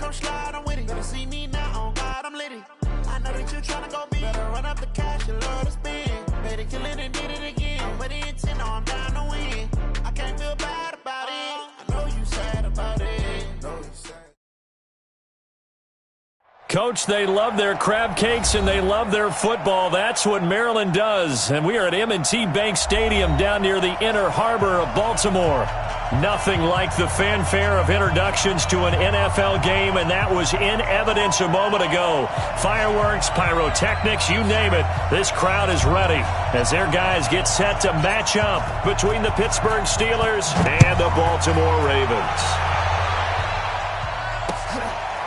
gon' slide, I'm with it. Better see me now, on God, I'm litty. I know that you tryna go big. Better run up the cash, you love to spend. Better kill it and did it again. I'm with the intent, no, I'm down to win. I can't feel bad about it. I know you sad about it. Coach, they love their crab cakes and they love their football. That's what Maryland does. And we are at M&T Bank Stadium down near the Inner Harbor of Baltimore. Nothing like the fanfare of introductions to an NFL game, and that was in evidence a moment ago. Fireworks, pyrotechnics, you name it. This crowd is ready as their guys get set to match up between the Pittsburgh Steelers and the Baltimore Ravens.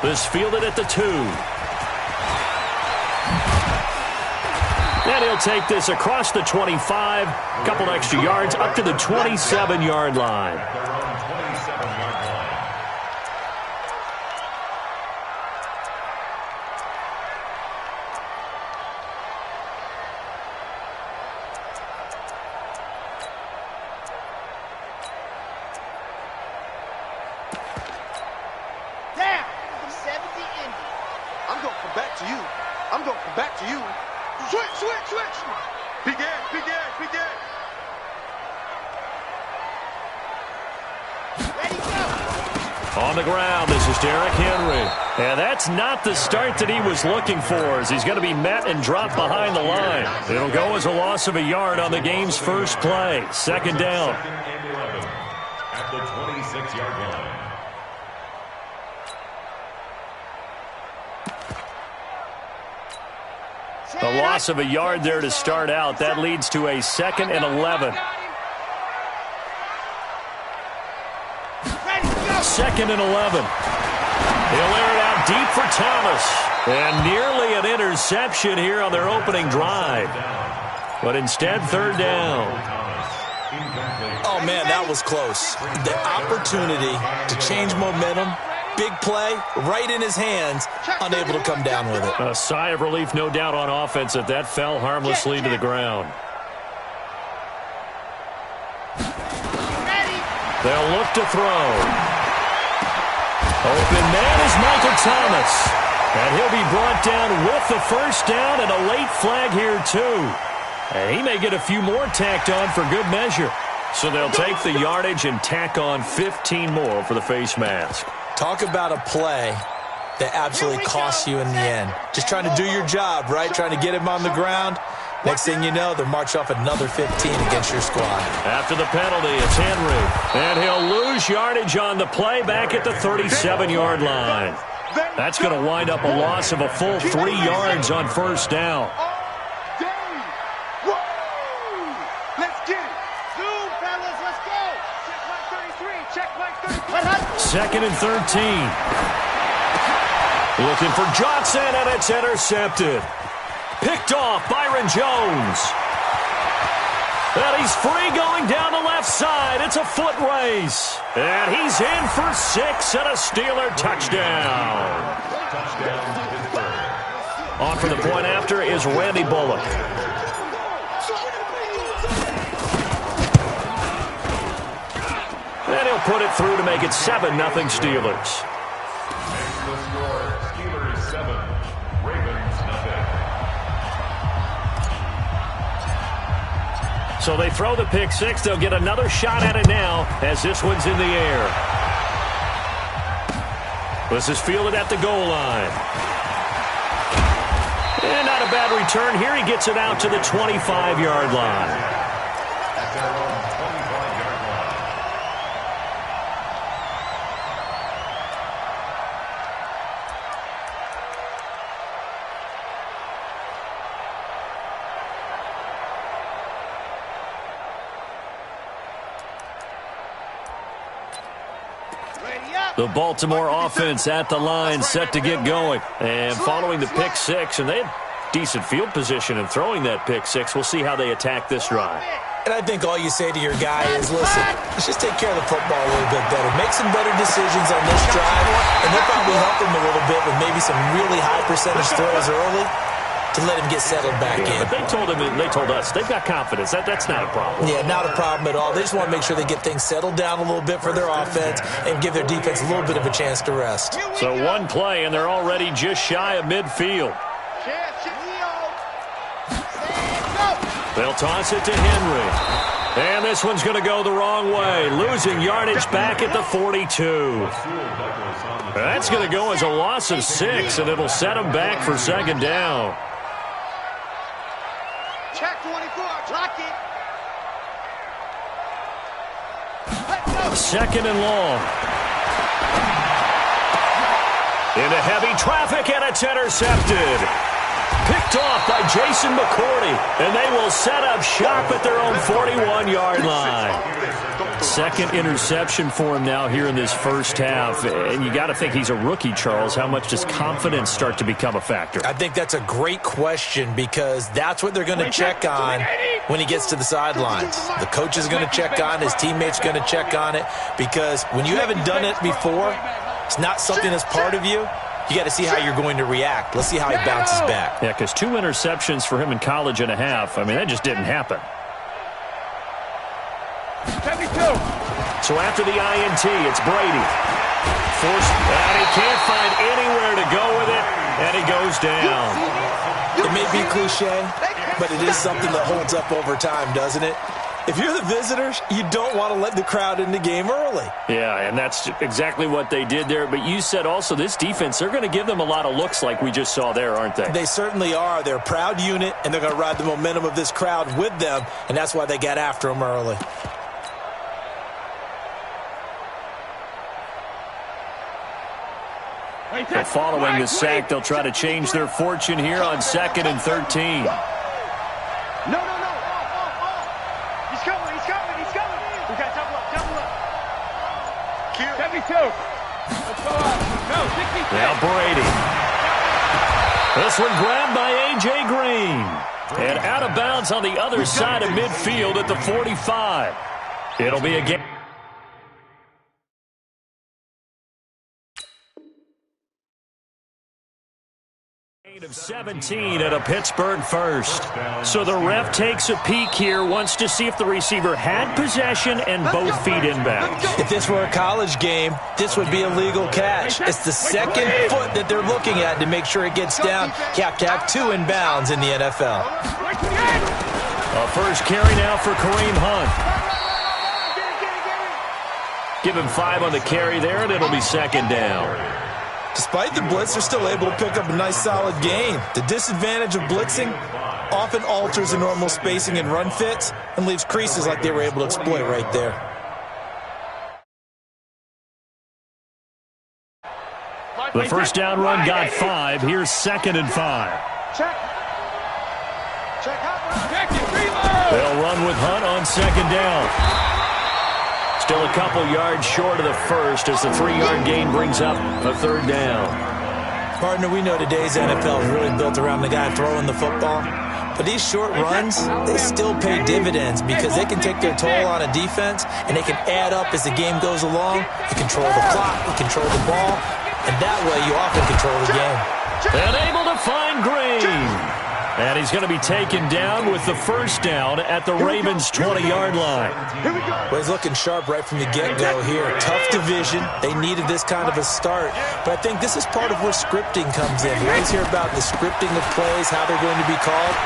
This fielded at the 2. And he'll take this across the 25, a couple extra yards, up to the 27-yard line. On the ground, this is Derrick Henry. And that's not the start that he was looking for, as he's going to be met and dropped behind the line. It'll go as a loss of a yard on the game's first play. Second down. At the 26-yard line. A loss of a yard there to start out. That leads to a 2nd and 11. 2nd and 11. He'll air it out deep for Thomas. And nearly an interception here on their opening drive. But instead, 3rd down. Oh, man, that was close. The opportunity to change momentum, big play, right in his hands, unable to come down with it. A sigh of relief, no doubt, on offense that fell harmlessly to the ground. They'll look to throw. Open man is Michael Thomas. And he'll be brought down with the first down and a late flag here, too. And he may get a few more tacked on for good measure. So they'll take the yardage and tack on 15 more for the face mask. Talk about a play that absolutely costs you in the end. Just trying to do your job, right? Trying to get him on the ground. Next thing you know, they'll march off another 15 against your squad. After the penalty, it's Henry. And he'll lose yardage on the play back at the 37-yard line. That's going to wind up a loss of a full 3 yards on first down. Let's get it. Zoom, fellas, let's go. Check my 33. Check my 33. 2nd and 13. Looking for Johnson, and it's intercepted. Picked off Byron Jones. And he's free going down the left side. It's a foot race. And he's in for 6 and a Steeler touchdown. On for the point after is Randy Bullock. And he'll put it through to make it 7-0 Steelers. Steelers 7, Ravens nothing. So they throw the pick six. They'll get another shot at it now as this one's in the air. This is fielded at the goal line. And not a bad return here. He gets it out to the 25-yard line. The Baltimore offense at the line, set to get going. And following the pick six, and they had decent field position in throwing that pick six. We'll see how they attack this drive. And I think all you say to your guy is, listen, let's just take care of the football a little bit better. Make some better decisions on this drive, and they'll probably help him a little bit with maybe some really high percentage throws early. to let him get settled back in. But they told us they've got confidence. That's not a problem. Yeah, not a problem at all. They just want to make sure they get things settled down a little bit for their offense and give their defense a little bit of a chance to rest. So one play, and they're already just shy of midfield. They'll toss it to Henry. And this one's going to go the wrong way, losing yardage back at the 42. That's going to go as a loss of 6, and it'll set them back for second down. Check 24, lock it. Second and long. Into heavy traffic, and it's intercepted. Picked off by Jason McCourty, and they will set up shop at their own 41-yard line. Second interception for him now here in this first half, and you got to think he's a rookie, Charles. How much does confidence start to become a factor? I think that's a great question because that's what they're going to check on when he gets to the sidelines. The coach is going to check on, his teammates going to check on it, because when you haven't done it before, it's not something that's part of you. You got to see how you're going to react. Let's see how he bounces back. Yeah, because 2 interceptions for him in college and a half. I mean, that just didn't happen. 72. So after the INT, it's Brady. Forced, and he can't find anywhere to go with it, and he goes down. It may be cliche, but it is something that holds up over time, doesn't it? If you're the visitors, you don't want to let the crowd in the game early. Yeah, and that's exactly what they did there. But you said also this defense, they're going to give them a lot of looks like we just saw there, aren't they? They certainly are. They're a proud unit, and they're going to ride the momentum of this crowd with them, and that's why they got after them early. But following the sack, they'll try to change their fortune here on 2nd and 13. No. He's coming. We got double up. 72. Let's go up. No, 66. Now Brady. This one grabbed by A.J. Green. And out of bounds on the other side of midfield at the 45. It'll be a game of 17 at a Pittsburgh first. So the ref takes a peek here, wants to see if the receiver had possession and both feet inbound. If this were a college game, this would be a legal catch. It's the second foot that they're looking at to make sure it gets down. You have to have 2 inbounds in the NFL. A first carry now for Kareem Hunt. Give him 5 on the carry there, and it'll be second down. Despite the blitz, they're still able to pick up a nice, solid gain. The disadvantage of blitzing often alters the normal spacing and run fits and leaves creases like they were able to exploit right there. The first down run got 5. Here's 2nd and 5. Check. They'll run with Hunt on 2nd down. Still a couple yards short of the first as the 3-yard gain brings up a 3rd down. Partner, we know today's NFL is really built around the guy throwing the football. But these short runs, they still pay dividends because they can take their toll on a defense and they can add up as the game goes along. You control the clock, you control the ball, and that way you often control the game. And able to find Green. And he's going to be taken down with the first down at the Ravens' 20-yard line. Well, he's looking sharp right from the get-go here. Tough division. They needed this kind of a start. But I think this is part of where scripting comes in. You always hear about the scripting of plays, how they're going to be called.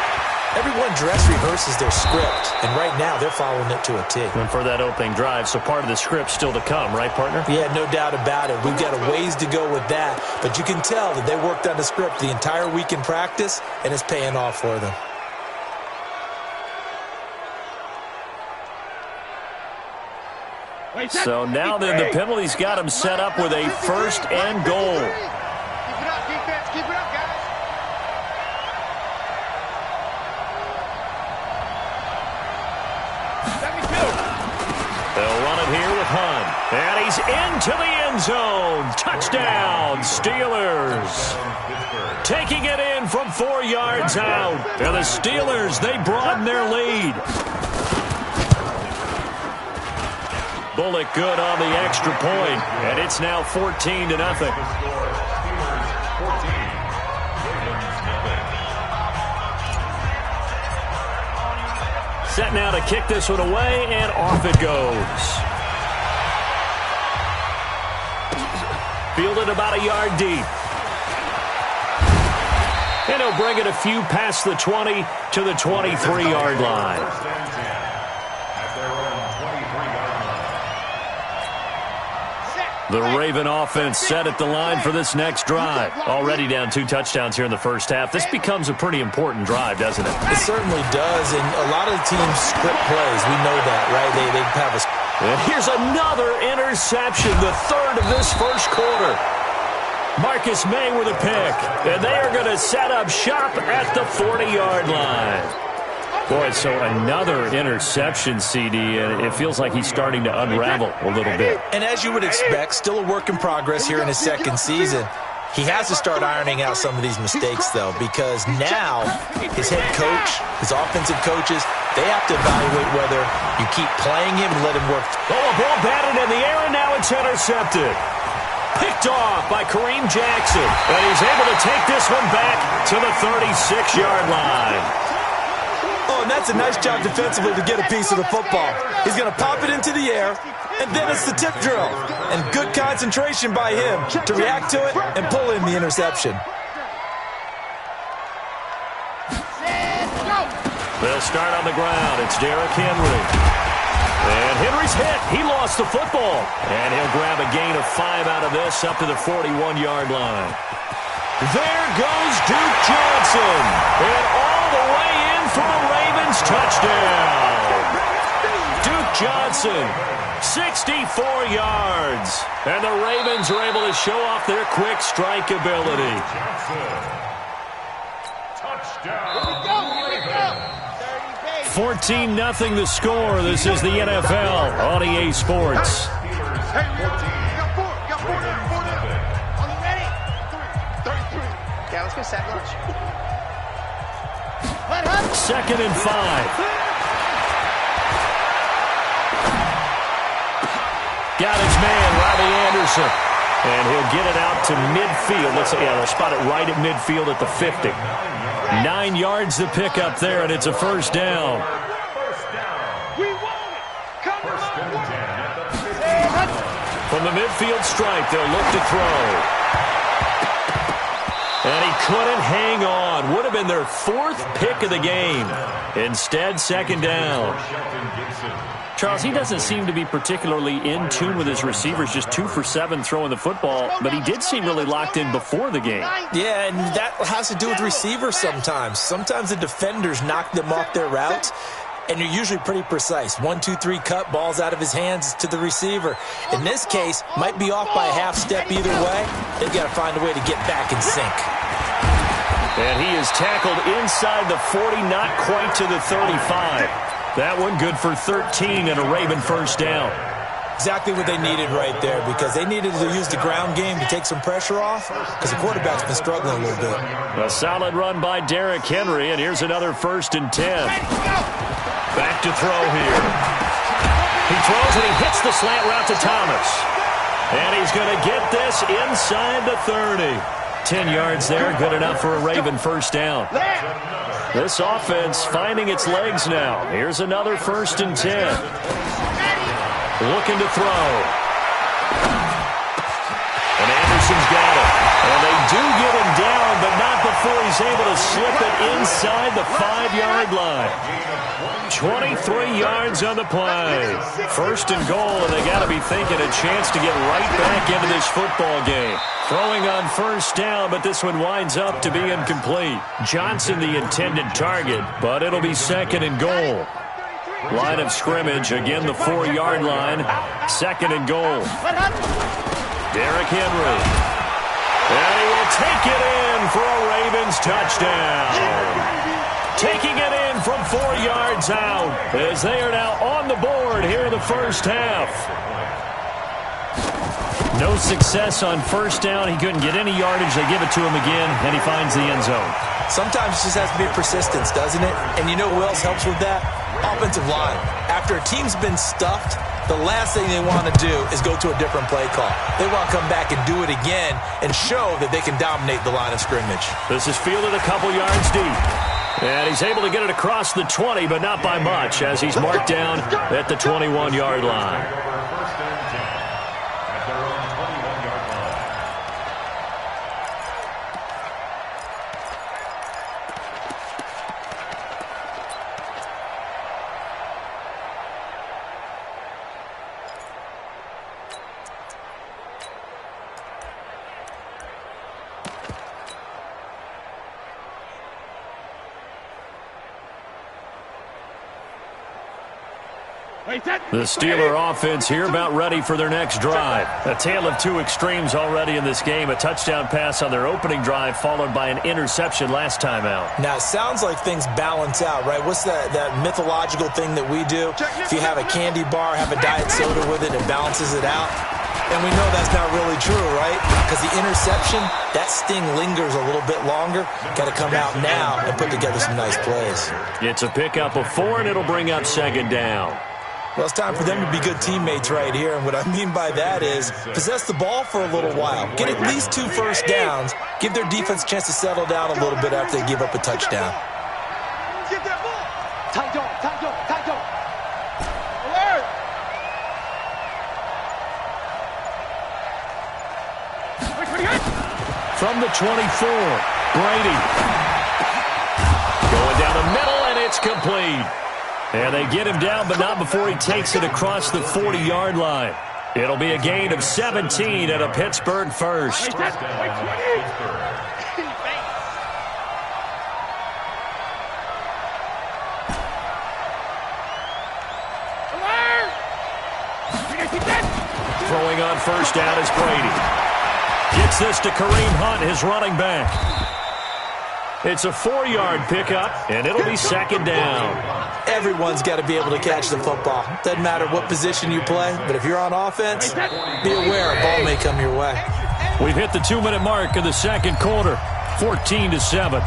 Everyone dress rehearses their script, and right now they're following it to a T. And for that opening drive, so part of the script still to come, right, partner? Yeah, no doubt about it. We've got a ways to go with that, but you can tell that they worked on the script the entire week in practice, and it's paying off for them. So now then the penalty's got him set up with a 1st and goal. Keep it up, defense. Keep it up, guys. They'll run it here with Hunt. And he's into the end zone. Touchdown, Steelers. Taking it in from 4 yards out. And the Steelers, they broaden their lead. Bullock good on the extra point. And it's now 14-0. Set now to kick this one away, and off it goes. Fielded about a yard deep. And he'll bring it a few past the 20 to the 23-yard line. The Raven offense set at the line for this next drive. Already down 2 touchdowns here in the first half. This becomes a pretty important drive, doesn't it? It certainly does, and a lot of the teams script plays. We know that, right? They have a... And here's another interception, the third of this first quarter. Marcus May with a pick, and they are going to set up shop at the 40-yard line. Boy, so another interception, CD, and it feels like he's starting to unravel a little bit. And as you would expect, still a work in progress here in his second season. He has to start ironing out some of these mistakes, though, because now his head coach, his offensive coaches, they have to evaluate whether you keep playing him and let him work. Oh, a ball batted in the air, and now it's intercepted. Picked off by Kareem Jackson, and he's able to take this one back to the 36-yard line. Oh, and that's a nice job defensively to get a piece of the football. He's going to pop it into the air, and then it's the tip drill. And good concentration by him to react to it and pull in the interception. They'll start on the ground. It's Derrick Henry. And Henry's hit. He lost the football. And he'll grab a gain of 5 out of this up to the 41-yard line. There goes Duke Johnson. And all the way in for the Ravens touchdown. Duke Johnson, 64 yards. And the Ravens are able to show off their quick strike ability. Touchdown. 14-0 the score. This is the NFL on EA Sports. Let's go set lunch. 2nd and 5. Got his man, Robbie Anderson. And he'll get it out to midfield. They'll spot it right at midfield at the 50. 9 yards to pick up there, and it's a first down. From the midfield stripe, they'll look to throw. And he couldn't hang on. Would have been their 4th pick of the game. Instead, 2nd down. Charles, he doesn't seem to be particularly in tune with his receivers, just 2 for 7 throwing the football, but he did seem really locked in before the game. Yeah, and that has to do with receivers sometimes. Sometimes the defenders knock them off their routes, and you're usually pretty precise. 1, 2, 3 cut, balls out of his hands to the receiver. In this case, might be off by a half step either way. They've got to find a way to get back in sync. And he is tackled inside the 40, not quite to the 35. That one good for 13 and a Raven first down. Exactly what they needed right there, because they needed to use the ground game to take some pressure off, because the quarterback's been struggling a little bit. A solid run by Derrick Henry, and here's another 1st and 10. Back to throw here. He throws and he hits the slant route to Thomas. And he's going to get this inside the 30. 10 yards there, good enough for a Raven first down. This offense finding its legs now. Here's another 1st and 10. Looking to throw. And Anderson's got it. And they do get him down, but not before he's able to slip it inside the 5-yard line. 23 yards on the play. 1st and goal, and they got to be thinking a chance to get right back into this football game. Throwing on first down, but this one winds up to be incomplete. Johnson the intended target, but it'll be 2nd and goal. Line of scrimmage, again the 4-yard line. 2nd and goal. Derrick Henry. And he will take it in for a Ravens touchdown. Taking it in from 4 yards out as they are now on the board here in the first half. No success on first down. He couldn't get any yardage. They give it to him again, and he finds the end zone. Sometimes it just has to be persistence, doesn't it? And you know who else helps with that? Offensive line. After a team's been stuffed, the last thing they want to do is go to a different play call. They want to come back and do it again and show that they can dominate the line of scrimmage. This is fielded a couple yards deep. And he's able to get it across the 20, but not by much, as he's marked down at the 21-yard line. First and 10 at their own 21-yard line. The Steeler offense here about ready for their next drive. A tale of two extremes already in this game. A touchdown pass on their opening drive followed by an interception last time out. Now, it sounds like things balance out, right? What's that mythological thing that we do? If you have a candy bar, have a diet soda with it, it balances it out. And we know that's not really true, right? Because the interception, that sting lingers a little bit longer. Got to come out now and put together some nice plays. It's a pickup of 4, and it'll bring up second down. Well, it's time for them to be good teammates right here. And what I mean by that is possess the ball for a little while. Get at least 2 first downs. Give their defense a chance to settle down a little bit after they give up a touchdown. Get that ball. Tight dog, tight dog, tight dog. Alert. From the 24, Brady. Going down the middle, and it's complete. And they get him down, but not before he takes it across the 40-yard line. It'll be a gain of 17 and a Pittsburgh first. Throwing on first down is Brady. Gets this to Kareem Hunt, his running back. It's a 4-yard pickup, and it'll be second down. Everyone's got to be able to catch the football. Doesn't matter what position you play, but if you're on offense, be aware a ball may come your way. We've hit the 2-minute mark of the second quarter, 14-7.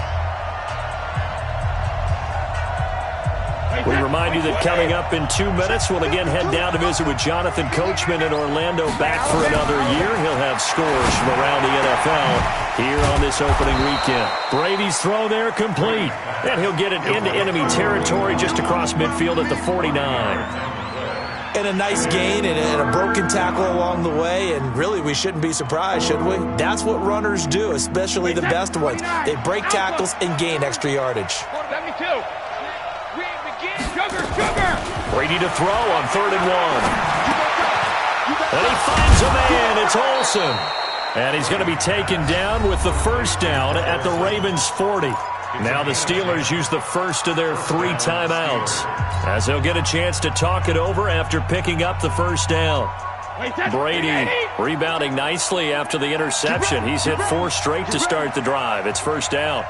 We remind you that coming up in 2 minutes, we'll again head down to visit with Jonathan Coachman in Orlando, back for another year. He'll have scores from around the NFL here on this opening weekend. Brady's throw there complete, and he'll get it into enemy territory just across midfield at the 49. And a nice gain and a broken tackle along the way, and really we shouldn't be surprised, should we? That's what runners do, especially the best ones. They break tackles and gain extra yardage. Brady to throw on 3rd and 1. And he finds a man. It's Olsen. And he's going to be taken down with the first down at the Ravens' 40. Now the Steelers use the first of their 3 timeouts, as they'll get a chance to talk it over after picking up the first down. Brady rebounding nicely after the interception. He's hit 4 straight to start the drive. It's first down.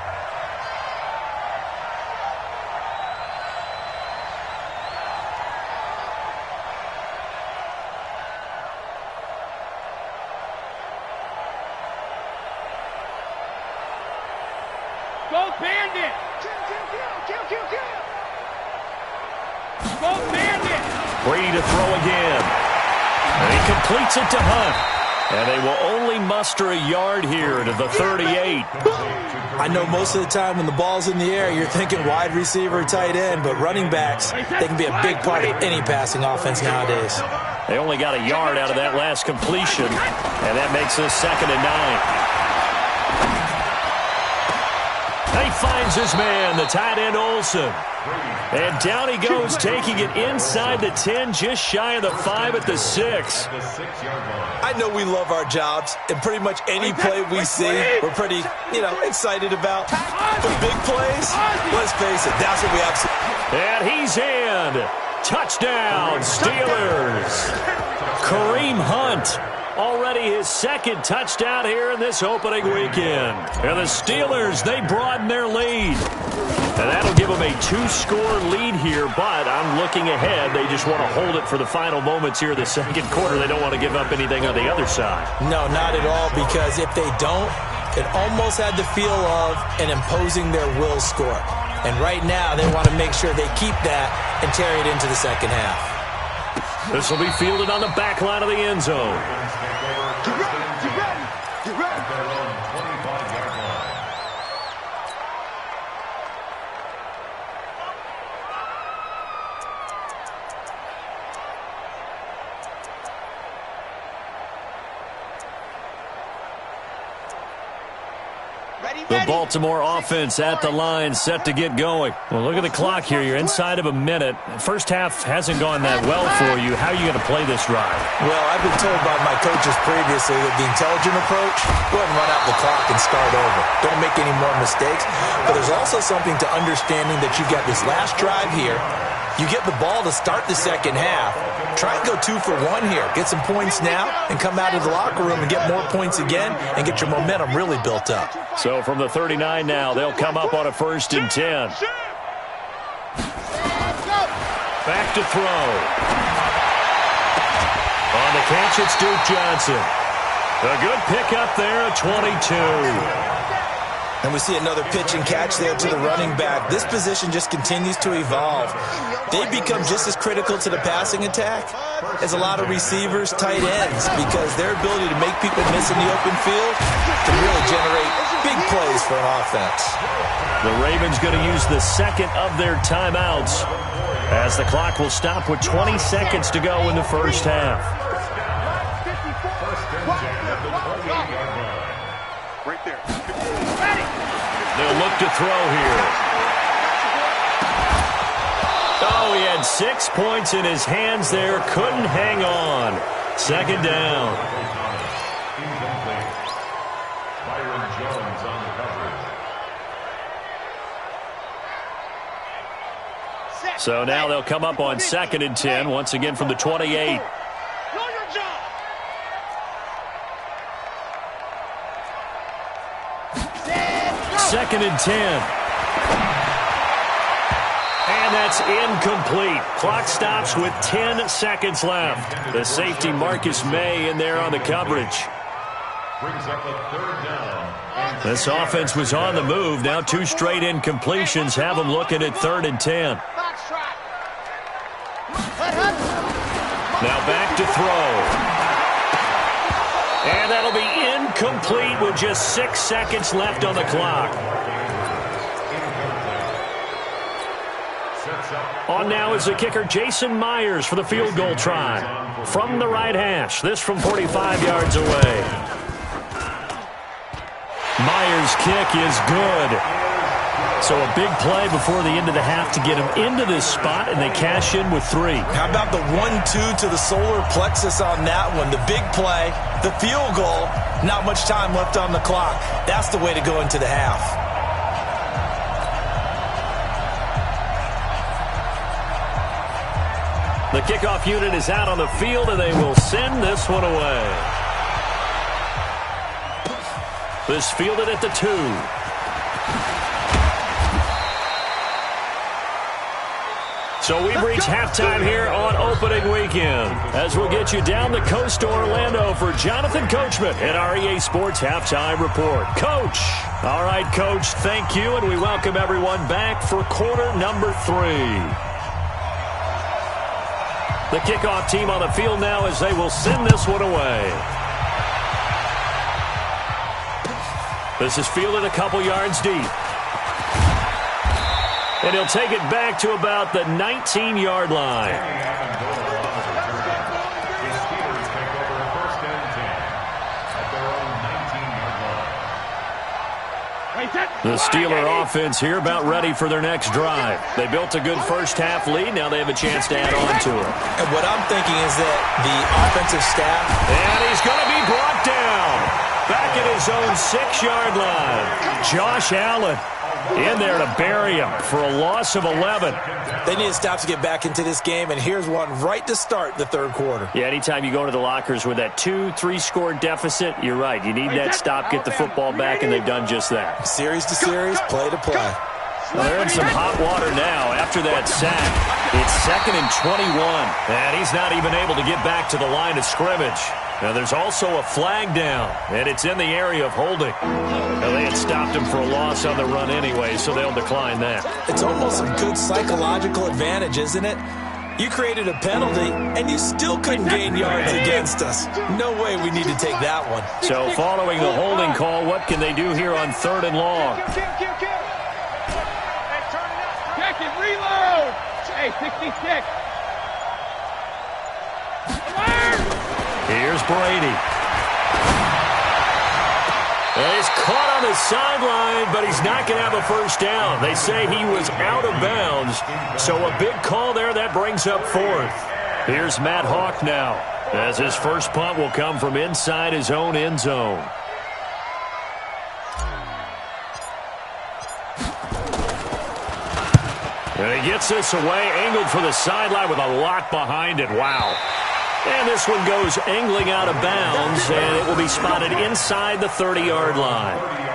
Go Bandit! Kill! Go Bandit! Brady to throw again. And he completes it to Hunt. And they will only muster a yard here to the 38. I know most of the time when the ball's in the air, you're thinking wide receiver, tight end, but running backs, they can be a big part of any passing offense nowadays. They only got a yard out of that last completion, and that makes this 2nd and 9. He finds his man, the tight end Olsen. And down he goes, taking it inside the 10, just shy of the 5 at the 6. I know we love our jobs, and pretty much any play we see, we're pretty, excited about. But big plays, let's face it, that's what we absolutely... And he's in. Touchdown, Steelers. Kareem Hunt. Already his 2nd touchdown here in this opening weekend. And the Steelers, they broaden their lead. And that'll give them a 2-score lead here, but I'm looking ahead. They just want to hold it for the final moments here in the second quarter. They don't want to give up anything on the other side. No, not at all, because if they don't, it almost had the feel of an imposing their will score. And right now, they want to make sure they keep that and carry it into the second half. This will be fielded on the back line of the end zone. Get ready! The Baltimore offense at the line, set to get going. Well, look at the clock here. You're inside of a minute. First half hasn't gone that well for you. How are you going to play this drive? Well, I've been told by my coaches previously that the intelligent approach, go ahead and run out the clock and start over. Don't make any more mistakes. But there's also something to understanding that you've got this last drive here. You get the ball to start the second half. Try and go 2 for 1 here. Get some points now and come out of the locker room and get more points again and get your momentum really built up. So from the 39 now, they'll come up on a 1st and 10. Back to throw. On the catch, it's Duke Johnson. A good pickup there at 22. And we see another pitch and catch there to the running back. This position just continues to evolve. They become just as critical to the passing attack as a lot of receivers, tight ends, because their ability to make people miss in the open field can really generate big plays for an offense. The Ravens going to use the second of their timeouts as the clock will stop with 20 seconds to go in the first half. Right there. They'll look to throw here. Oh, he had 6 points in his hands there. Couldn't hang on. Second down. Byron Jones on the coverage. So now they'll come up on 2nd and 10, once again from the 28. Second and 10. And that's incomplete. Clock stops with 10 seconds left. The safety Marcus May in there on the coverage. Brings up a 3rd down. This offense was on the move. Now 2 straight incompletions have them looking at 3rd and 10. Now back to throw. And that'll be incomplete with just 6 seconds left on the clock. On now is the kicker Jason Myers for the field goal try. From the right hash, this from 45 yards away. Myers' kick is good. So a big play before the end of the half to get him into this spot, and they cash in with 3. How about the 1-2 to the solar plexus on that one? The big play, the field goal, not much time left on the clock. That's the way to go into the half. The kickoff unit is out on the field, and they will send this one away. This fielded at the 2. So we've reached halftime here on opening weekend, as we'll get you down the coast to Orlando for Jonathan Coachman at our EA Sports Halftime Report. Coach. All right, Coach, thank you, and we welcome everyone back for quarter number 3. The kickoff team on the field now as they will send this one away. This is fielded a couple yards deep. And he'll take it back to about the 19-yard line. The Steeler offense here about ready for their next drive. They built a good first-half lead. Now they have a chance to add on to it. And what I'm thinking is that the offensive staff... And he's going to be brought down. Back at his own 6-yard line. Josh Allen in there to bury him for a loss of 11. They need to stop to get back into this game, and here's one right to start the 3rd quarter. Yeah, anytime you go to the lockers with that 2-3 score deficit, you're right. You need that stop, get the football back, and they've done just that. Series to series, play to play. Well, they're in some hot water now after that sack. It's 2nd and 21, and he's not even able to get back to the line of scrimmage. Now, there's also a flag down, and it's in the area of holding. Now, they had stopped him for a loss on the run anyway, so they'll decline that. It's almost a good psychological advantage, isn't it? You created a penalty, and you still couldn't gain yards against us. No way we need to take that one. So, following the holding call, what can they do here on 3rd and long? Check it, reload! Hey, 66. Here's Brady. And he's caught on the sideline, but he's not going to have a first down. They say he was out of bounds, so a big call there. That brings up fourth. Here's Matt Hawk now, as his first punt will come from inside his own end zone. And he gets this away, angled for the sideline with a lot behind it. Wow. And this one goes angling out of bounds, and it will be spotted inside the 30-yard line.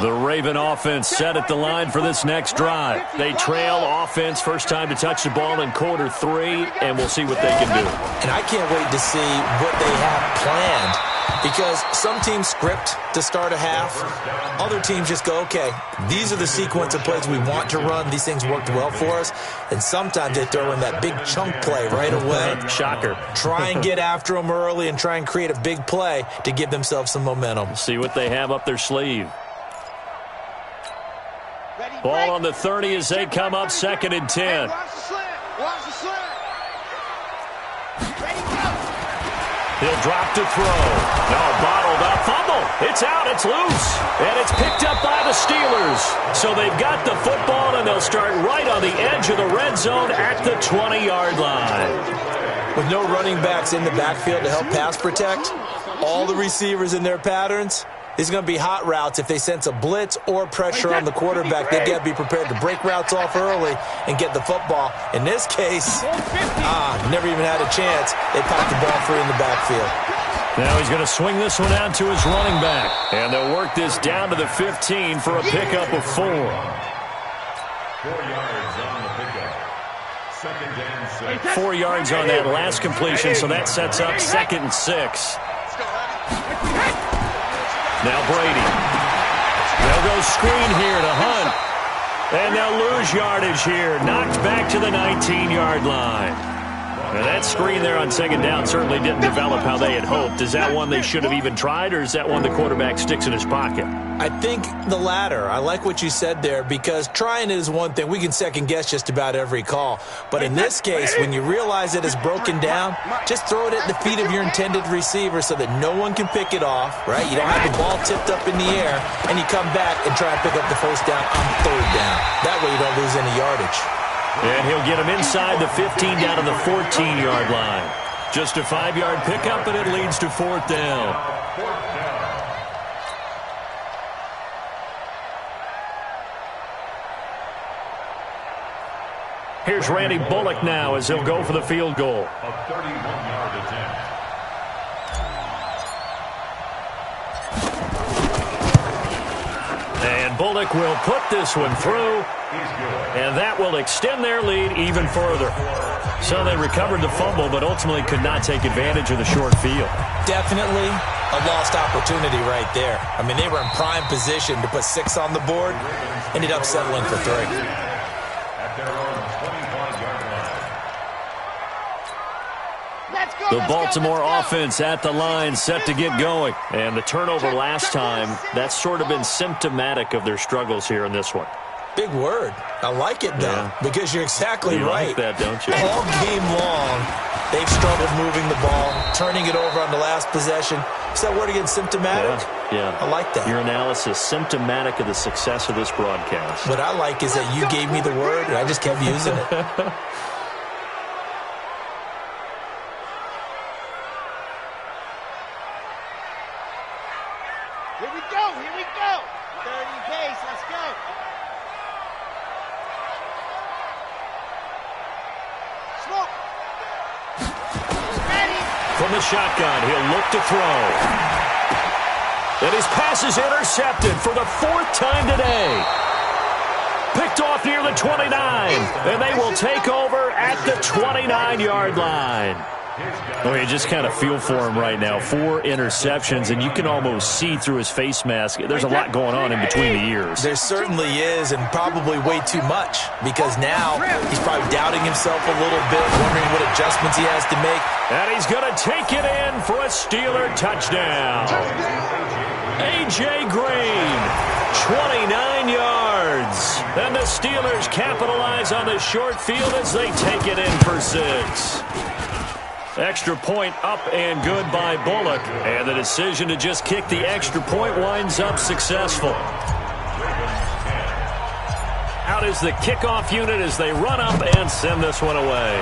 The Raven offense set at the line for this next drive. They trail offense, first time to touch the ball in quarter 3, and we'll see what they can do. And I can't wait to see what they have planned, because some teams script to start a half. Other teams just go, okay, these are the sequence of plays we want to run. These things worked well for us. And sometimes they throw in that big chunk play right away. Shocker. Try and get after them early and try and create a big play to give themselves some momentum. See what they have up their sleeve. Ball on the 30 as they come up 2nd and 10. He'll drop to throw. No, bottled up. Fumble. It's out. It's loose. And it's picked up by the Steelers. So they've got the football, and they'll start right on the edge of the red zone at the 20-yard line. With no running backs in the backfield to help pass protect, all the receivers in their patterns, it's going to be hot routes. If they sense a blitz or pressure on the quarterback, they've got to be prepared to break routes off early and get the football. In this case, never even had a chance. They popped the ball free in the backfield. Now he's going to swing this one out to his running back. And they'll work this down to the 15 for a pickup of 4. 4 yards on the pickup. 2nd and 6. 4 yards on that last completion, so that sets up 2nd and 6. Now Brady. They'll go screen here to Hunt. And they'll lose yardage here. Knocked back to the 19-yard line. Now that screen there on 2nd down certainly didn't develop how they had hoped. Is that one they should have even tried, or is that one the quarterback sticks in his pocket? I think the latter. I like what you said there, because trying it is one thing. We can second-guess just about every call. But in this case, when you realize it is broken down, just throw it at the feet of your intended receiver so that no one can pick it off, right? You don't have the ball tipped up in the air, and you come back and try and pick up the first down on 3rd down. That way you don't lose any yardage. And he'll get him inside the 15 down to the 14-yard line. Just a 5-yard pickup, and it leads to 4th down. Here's Randy Bullock now as he'll go for the field goal. A 31-yard attempt. And Bullock will put this one through, and that will extend their lead even further. So they recovered the fumble, but ultimately could not take advantage of the short field. Definitely a lost opportunity right there. I mean, they were in prime position to put 6 on the board, ended up settling for 3. At their own 25-yard line. The Baltimore offense at the line, set to get going. And the turnover last time, that's sort of been symptomatic of their struggles here in this one. Big word. I like it, though, because you're exactly right. You like that, don't you? All game long, they've struggled moving the ball, turning it over on the last possession. Is that word again, symptomatic? Yeah. I like that. Your analysis, symptomatic of the success of this broadcast. What I like is that you gave me the word, and I just kept using it. Here we go, here we go. 30 pace, let's go. Smoke. Ready. From the shotgun, he'll look to throw. And his pass is intercepted for the 4th time today. Picked off near the 29, and they will take over at the 29-yard line. Well, you just kind of feel for him right now. 4 interceptions, and you can almost see through his face mask. There's a lot going on in between the ears. There certainly is, and probably way too much, because now he's probably doubting himself a little bit, wondering what adjustments he has to make. And he's going to take it in for a Steeler touchdown. A.J. Green, 29 yards. And the Steelers capitalize on the short field as they take it in for 6. Extra point up and good by Bullock. And the decision to just kick the extra point winds up successful. Out is the kickoff unit as they run up and send this one away.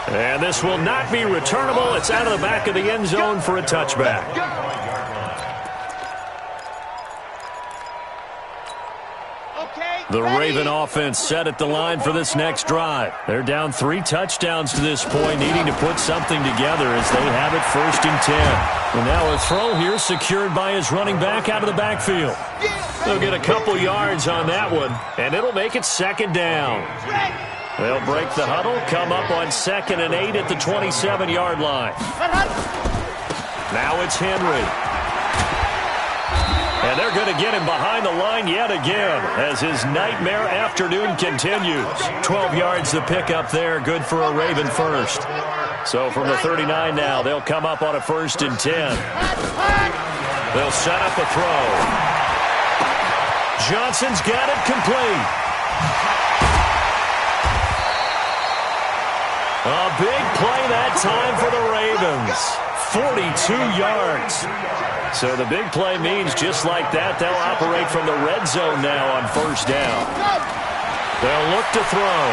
And this will not be returnable. It's out of the back of the end zone for a touchback. The Raven offense set at the line for this next drive. They're down 3 touchdowns to this point, needing to put something together as they have it 1st and 10. And now a throw here secured by his running back out of the backfield. They'll get a couple yards on that one, and it'll make it 2nd down. They'll break the huddle, come up on 2nd and 8 at the 27-yard line. Now it's Henry. And they're going to get him behind the line yet again as his nightmare afternoon continues. 12 yards to pick up there, good for a Raven first. So from the 39 now, they'll come up on a 1st and 10. They'll set up a throw. Johnson's got it complete. A big play that time for the Ravens. 42 yards. So the big play means just like that, they'll operate from the red zone now on 1st down. They'll look to throw.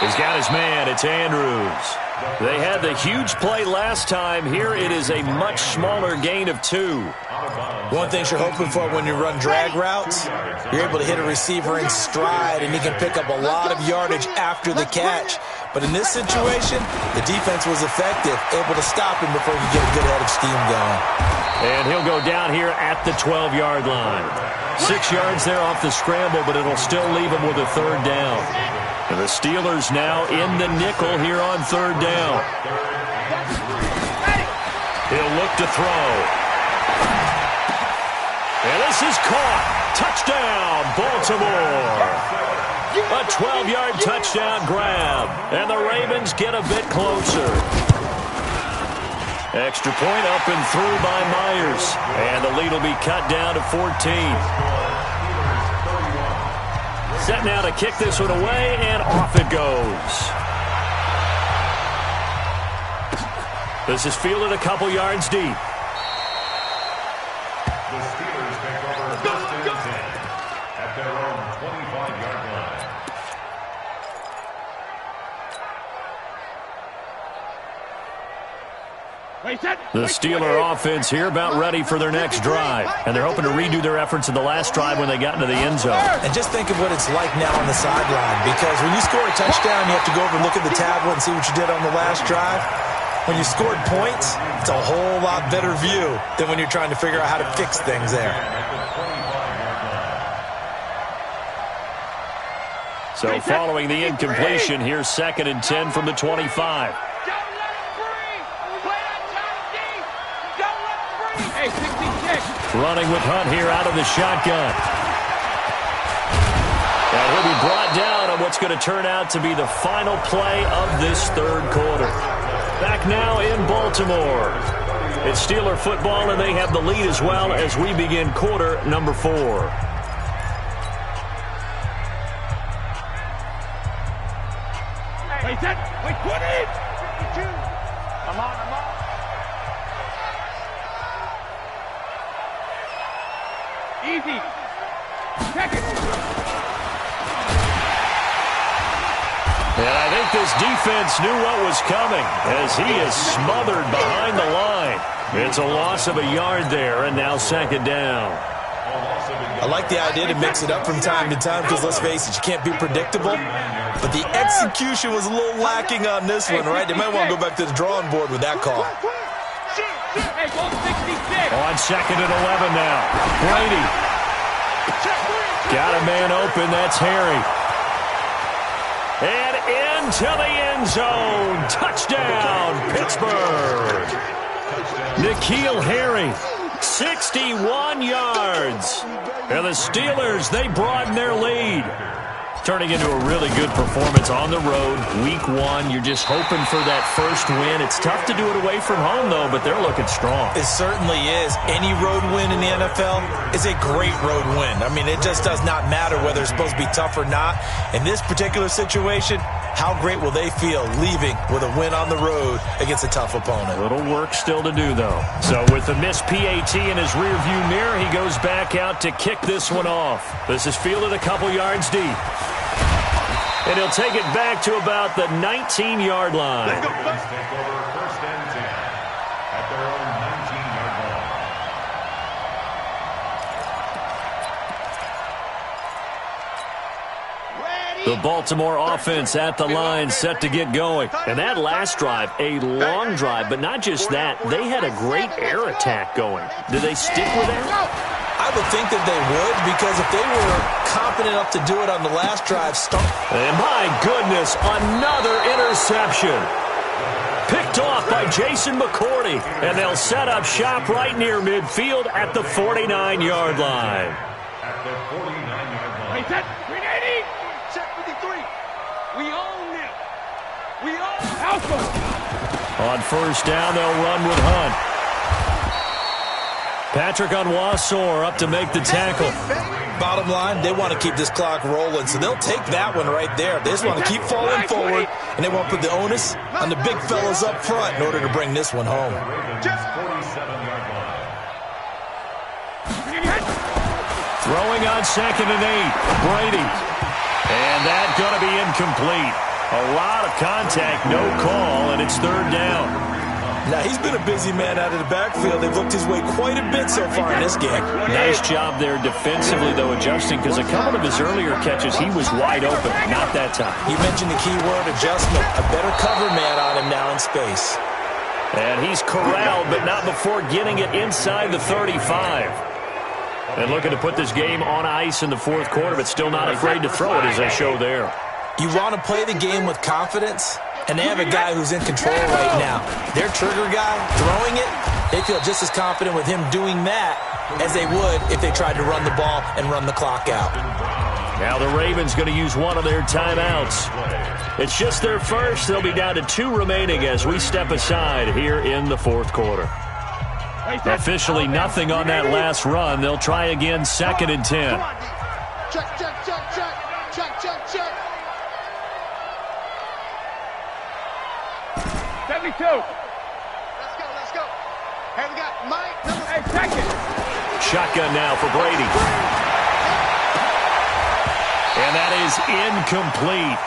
He's got his man. It's Andrews. They had the huge play last time. Here it is a much smaller gain of 2. One thing you're hoping for when you run drag routes, you're able to hit a receiver in stride, and he can pick up a lot of yardage after the catch. But in this situation, the defense was effective, able to stop him before he could get a good head of steam going. And he'll go down here at the 12-yard line. 6 yards there off the scramble, but it'll still leave him with a 3rd down. And the Steelers now in the nickel here on 3rd down. He'll look to throw. And this is caught. Touchdown, Baltimore. A 12-yard touchdown grab. And the Ravens get a bit closer. Extra point up and through by Myers. And the lead will be cut down to 14. Set now to kick this one away, and off it goes. This is fielded a couple yards deep. The Steelers take over 1st and 10 at their own 25-yard line. The Steeler offense here about ready for their next drive. And they're hoping to redo their efforts in the last drive when they got into the end zone. And just think of what it's like now on the sideline, because when you score a touchdown, you have to go over and look at the tablet and see what you did on the last drive. When you scored points, it's a whole lot better view than when you're trying to figure out how to fix things there. So following the incompletion, here's 2nd and 10 from the 25. Running with Hunt here out of the shotgun. And he'll be brought down on what's going to turn out to be the final play of this 3rd quarter. Back now in Baltimore. It's Steeler football, and they have the lead as well as we begin quarter number 4. Wait, put it! Come on. Easy. Check it. And I think this defense knew what was coming as he is smothered behind the line. It's a loss of a yard there, and now 2nd down. I like the idea to mix it up from time to time because, let's face it, you can't be predictable. But the execution was a little lacking on this one, right? They might want to go back to the drawing board with that call. On 2nd and 11 now. Brady. Got a man open. That's Harry. And into the end zone. Touchdown, Pittsburgh. N'Keal Harry, 61 yards. And the Steelers, they broaden their lead. Turning into a really good performance on the road. Week 1, you're just hoping for that first win. It's tough to do it away from home, though, but they're looking strong. It certainly is. Any road win in the NFL is a great road win. I mean, it just does not matter whether it's supposed to be tough or not. In this particular situation, how great will they feel leaving with a win on the road against a tough opponent? A little work still to do, though. So with the missed PAT in his rearview mirror, he goes back out to kick this one off. This is fielded a couple yards deep. And he'll take it back to about the 19-yard line. Take over first and 10 at their own 19-yard line. The Baltimore offense at the line, set to get going. And that last drive, a long drive, but not just that. They had a great air attack going. Did they stick with that? I would think that they would, because if they were confident enough to do it on the last drive, and my goodness, another interception. Picked off by Jason McCourty, and they'll set up shop right near midfield at the 49-yard line. At the 49-yard line. Set, 380. Check 53. We own them. We own Alpha. On first down, they'll run with Hunt. Patrick Onwuasor up to make the tackle. Bottom line, they want to keep this clock rolling, so they'll take that one right there. They just want to keep falling forward, and they want to put the onus on the big fellas up front in order to bring this one home. Ravens 47-yard line. Throwing on 2nd and 8, Brady. And that's going to be incomplete. A lot of contact, no call, and it's 3rd down. Now, he's been a busy man out of the backfield. They've looked his way quite a bit so far in this game. Nice job there defensively, though, adjusting, because a couple of his earlier catches, he was wide open. Not that time. You mentioned the key word, adjustment. A better cover man on him now in space. And he's corralled, but not before getting it inside the 35. And looking to put this game on ice in the 4th quarter, but still not afraid to throw it, as they show there. You want to play the game with confidence? And they have a guy who's in control right now. Their trigger guy, throwing it, they feel just as confident with him doing that as they would if they tried to run the ball and run the clock out. Now the Ravens going to use one of their timeouts. It's just their first. They'll be down to 2 remaining as we step aside here in the 4th quarter. Officially nothing on that last run. They'll try again 2nd and 10. Check, check, check, check. Check, check, check. 72. Let's go, let's go. Hey, we got Mike. Hey, check it. Shotgun now for Brady. And that is incomplete.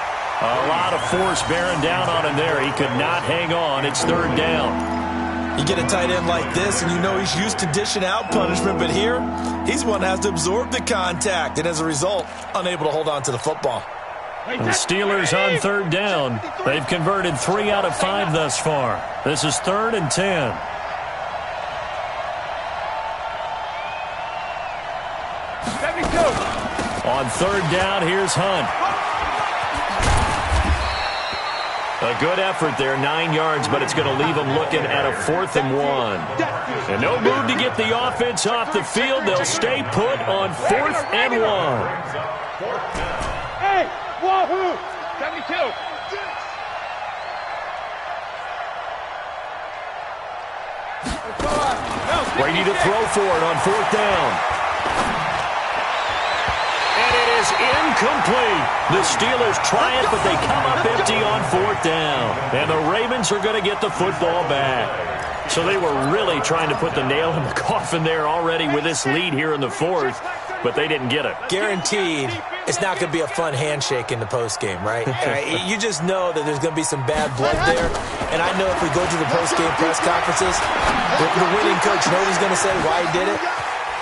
A lot of force bearing down on him there. He could not hang on. It's 3rd down. You get a tight end like this, and you know he's used to dishing out punishment, but here, he's one that has to absorb the contact, and as a result, unable to hold on to the football. The Steelers on 3rd down. They've converted 3 out of 5 thus far. This is 3rd and 10. On 3rd down, here's Hunt. A good effort there, 9 yards, but it's going to leave them looking at a 4th and 1. And no move to get the offense off the field. They'll stay put on 4th and 1. Hey, wahoo! 72. Brady to throw for it on 4th down. And it is incomplete. The Steelers try it, but they come up empty on 4th down. And the Ravens are going to get the football back. So they were really trying to put the nail in the coffin there already with this lead here in the 4th, but they didn't get it. Guaranteed, it's not going to be a fun handshake in the postgame, right? You just know that there's going to be some bad blood there. And I know if we go to the postgame press conferences, the winning coach, you know what he's going to say, why he did it?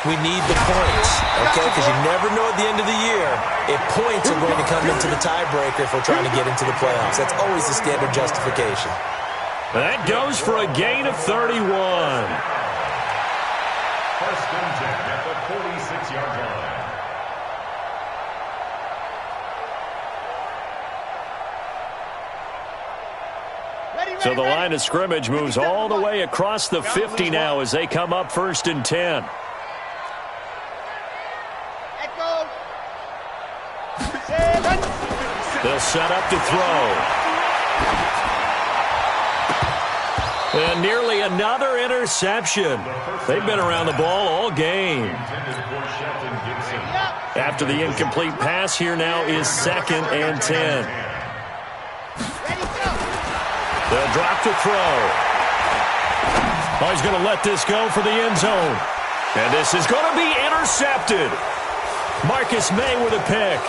We need the points, okay? Because you never know at the end of the year if points are going to come into the tiebreaker if we're trying to get into the playoffs. That's always the standard justification. That goes for a gain of 31. 1st and 10 at the 46-yard line. So the line of scrimmage moves all the way across the 50 now as they come up 1st and 10. They'll set up to throw. And nearly another interception. They've been around the ball all game. After the incomplete pass, here now is 2nd and 10. They'll drop to throw. Oh, he's going to let this go for the end zone. And this is going to be intercepted. Marcus May with a pick.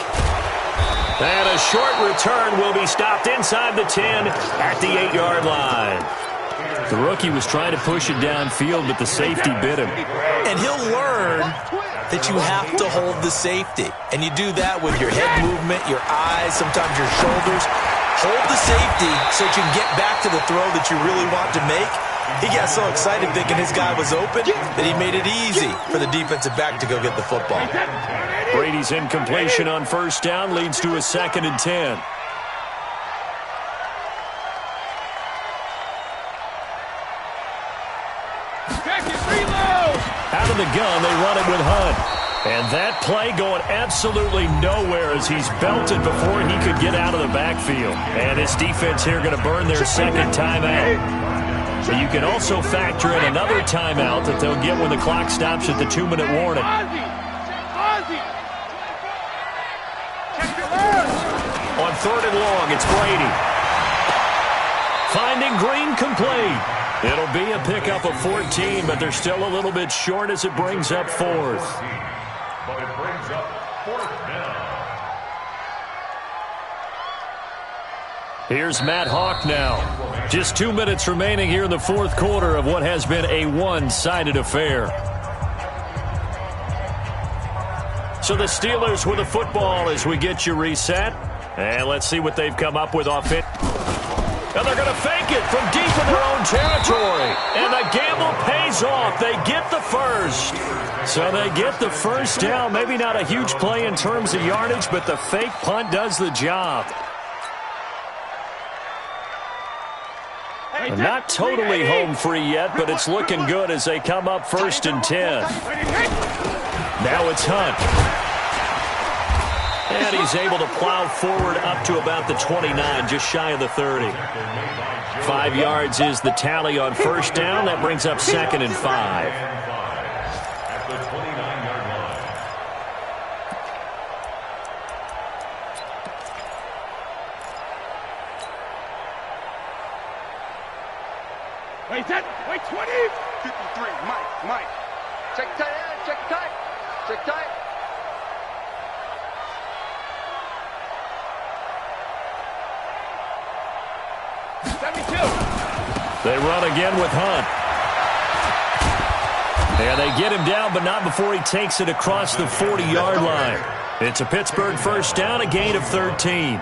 And a short return will be stopped inside the 10 at the 8-yard line. The rookie was trying to push it downfield, but the safety bit him. And he'll learn that you have to hold the safety. And you do that with your head movement, your eyes, sometimes your shoulders. Hold the safety so that you can get back to the throw that you really want to make. He got so excited thinking his guy was open that he made it easy for the defensive back to go get the football. Brady's incompletion on 1st down leads to a 2nd and 10. Out of the gun, they run it with Hunt. And that play going absolutely nowhere as he's belted before he could get out of the backfield. And his defense here going to burn their 2nd timeout. But you can also factor in another timeout that they'll get when the clock stops at the 2-minute warning. On 3rd and long, it's Brady. Finding Green complete. It'll be a pickup of 14, but they're still a little bit short as it brings up 4th. But it brings up 4th down. Here's Matt Hawk now. Just 2 minutes remaining here in the 4th quarter of what has been a one-sided affair. So the Steelers with the football as we get you reset. And let's see what they've come up with offense. And they're going to fake it from deep in their own territory. And the gamble pays off. They get the first. So they get the first down. Maybe not a huge play in terms of yardage, but the fake punt does the job. And not totally home free yet, but it's looking good as they come up 1st and 10. Now it's Hunt. And he's able to plow forward up to about the 29, just shy of the 30. 5 yards is the tally on 1st down. That brings up 2nd and 5. At the 29-yard line. Wait, 10, wait, 20. 53, Mike. Check tight, check tight. 72. They run again with Hunt. And they get him down, but not before he takes it across the 40-yard line. It's a Pittsburgh 1st down, a gain of 13.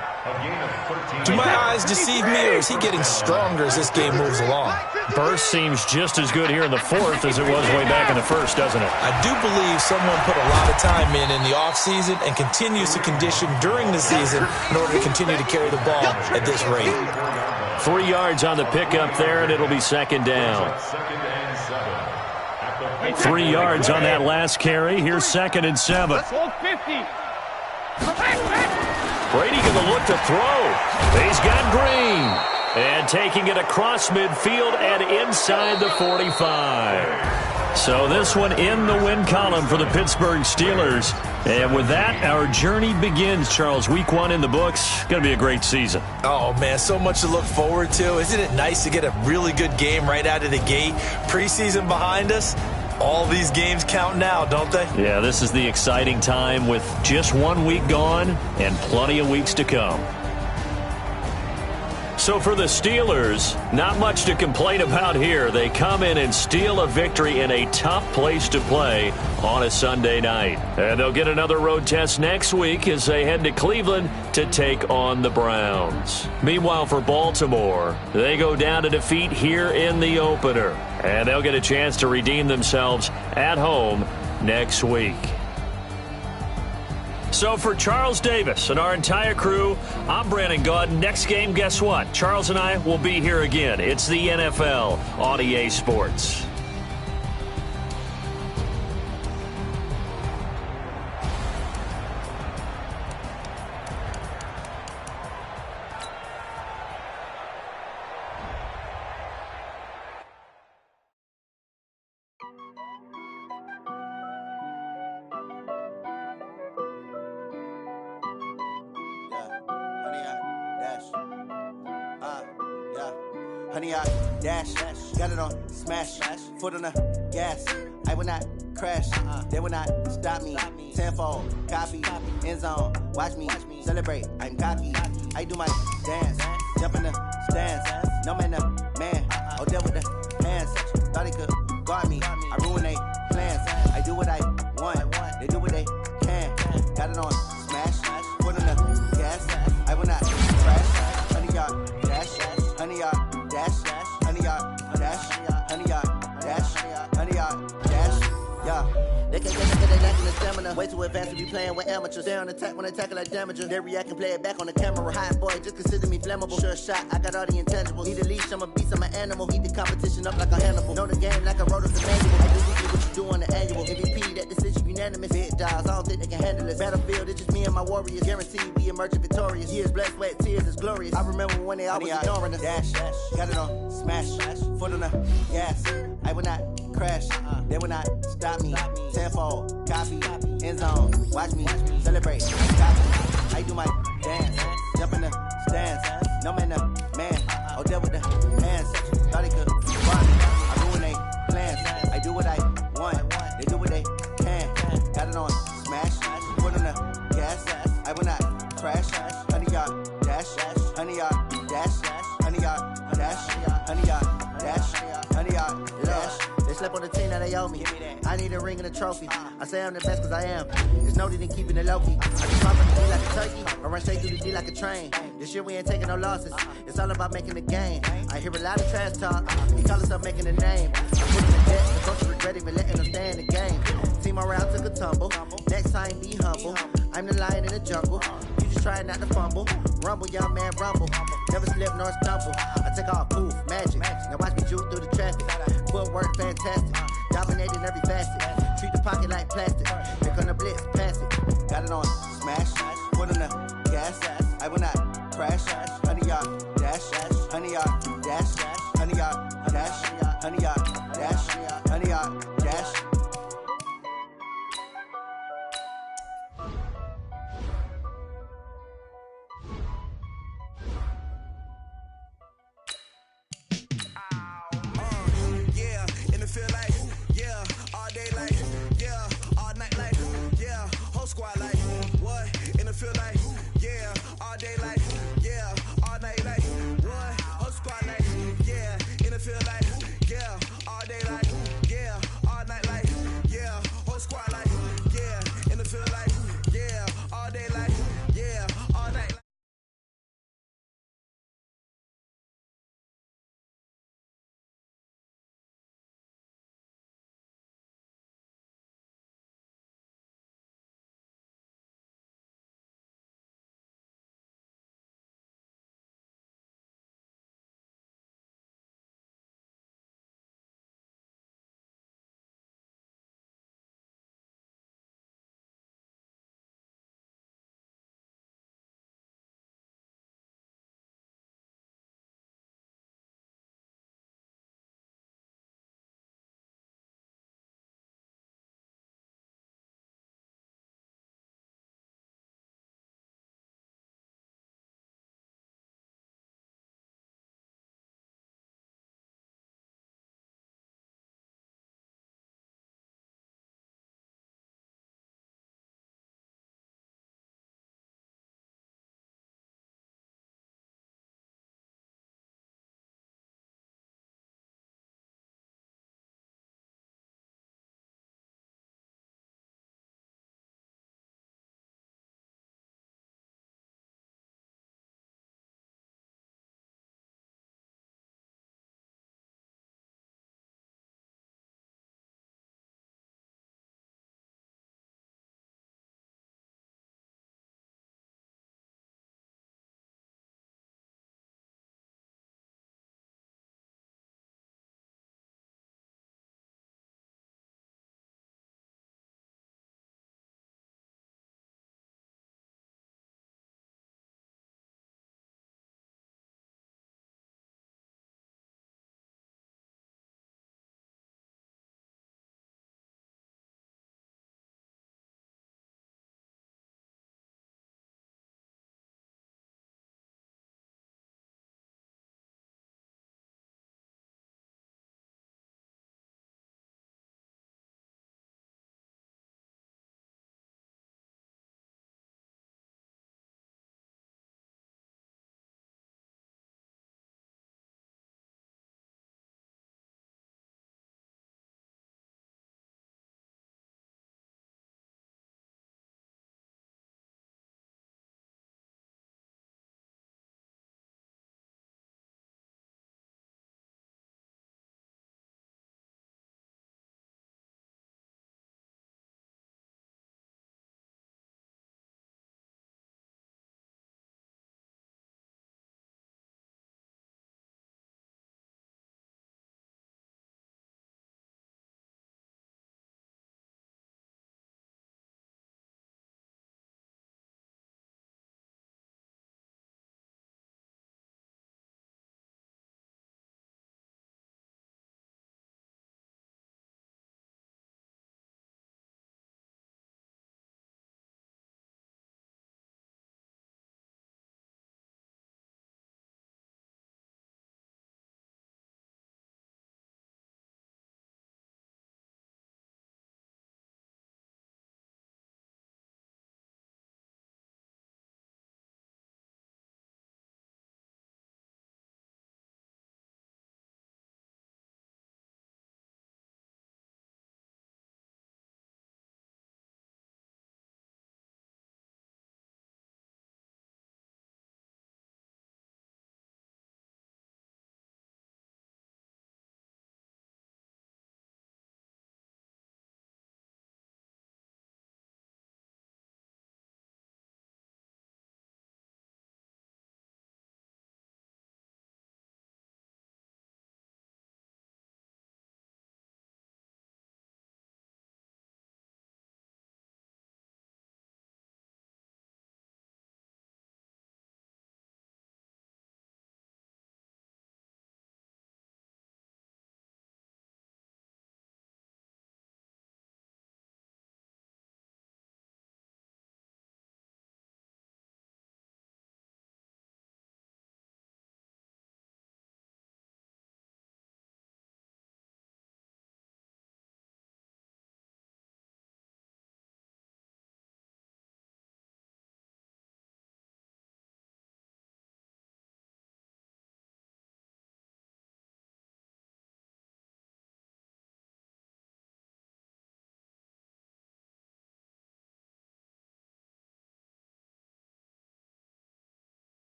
Do my eyes deceive me, or is he getting stronger as this game moves along? Burst seems just as good here in the 4th as it was way back in the 1st, doesn't it? I do believe someone put a lot of time in the offseason and continues to condition during the season in order to continue to carry the ball at this rate. 3 yards on the pickup there, and it'll be 2nd down. 3 yards on that last carry. Here's 2nd and 7. Brady going to look to throw. He's got Green. And taking it across midfield and inside the 45. So this one in the win column for the Pittsburgh Steelers. And with that, our journey begins, Charles. Week 1 in the books. Going to be a great season. Oh, man, so much to look forward to. Isn't it nice to get a really good game right out of the gate? Preseason behind us. All these games count now, don't they? Yeah, this is the exciting time with just 1 week gone and plenty of weeks to come. So for the Steelers, not much to complain about here. They come in and steal a victory in a tough place to play on a Sunday night. And they'll get another road test next week as they head to Cleveland to take on the Browns. Meanwhile, for Baltimore, they go down to defeat here in the opener. And they'll get a chance to redeem themselves at home next week. So for Charles Davis and our entire crew, I'm Brandon Gaudin. Next game, guess what? Charles and I will be here again. It's the NFL on EA Sports. Honey, I dash, got it on smash, foot on the gas. I will not crash, they will not stop me. Tenfold, copy, end zone, watch me celebrate. I'm cocky, I do my dance, jump in the stands. No man, the man, oh, deal with the hands. Thought he could guard me, I ruin they plans. I do what I want, they do what they can. Got it on smash, foot on the gas. I will not crash, honey, y'all dash, honey, y'all dash, honey, y'all dash, honey, y'all dash, honey, y'all dash, yeah. They can't get they lacking the stamina. Way too advanced to be playing with amateurs. They on attack when they tackle like damager. They react and play it back on the camera. Hot boy, just consider me flammable. Sure shot, I got all the intangibles. Need a leash, I'm a beast, I'm an animal. Heat the competition up like a Hannibal. Know the game like I wrote of the manual. I do weekly what you do on the annual. MVP, that decision unanimous. Big dogs, I don't think they can handle it. Battlefield, it's just me and my warriors. Guaranteed we emerging victorious. Years, blood, sweat, tears, it's glorious. I remember when they always ignoring us. Dash, got it on smash, foot on the gas. I will not crash, they will not stop me. Tenfold, copy, end zone, watch me celebrate. Copy, I do my dance, jump in the stands. No man, the man, oh, deal with the hands. Thought he could run me, I ruin they plans. I do what I want, they do what they can. Got it on smash, foot on the gas. I will not crash, honey, y'all dash, honey, y'all dash, honey, y'all dash, honey, y'all dash, honey, y'all dash. They slept on the team that they owe me. I need a ring and a trophy. I say I'm the best cause I am. There's no need in keeping it low key. I just pop on the D like a turkey. I run straight through the D like a train. This year we ain't taking no losses. It's all about making the game. I hear a lot of trash talk. He call himself making a name. I put him in debt. The coach regret even letting him stay in the game. Team around took a tumble. Next time be humble. I'm the lion in the jungle. You just try not to fumble. Rumble, young man, rumble. Never slip nor stumble. I take off, poof, magic. Now watch me juke through the traffic. Footwork fantastic. Dominating every facet. Treat the pocket like plastic. They're gonna blitz, pass it. Got it on smash. Foot on the gas. I will not crash. Honey, y'all dash. Honey, y'all dash. Honey, y'all dash. Honey, y'all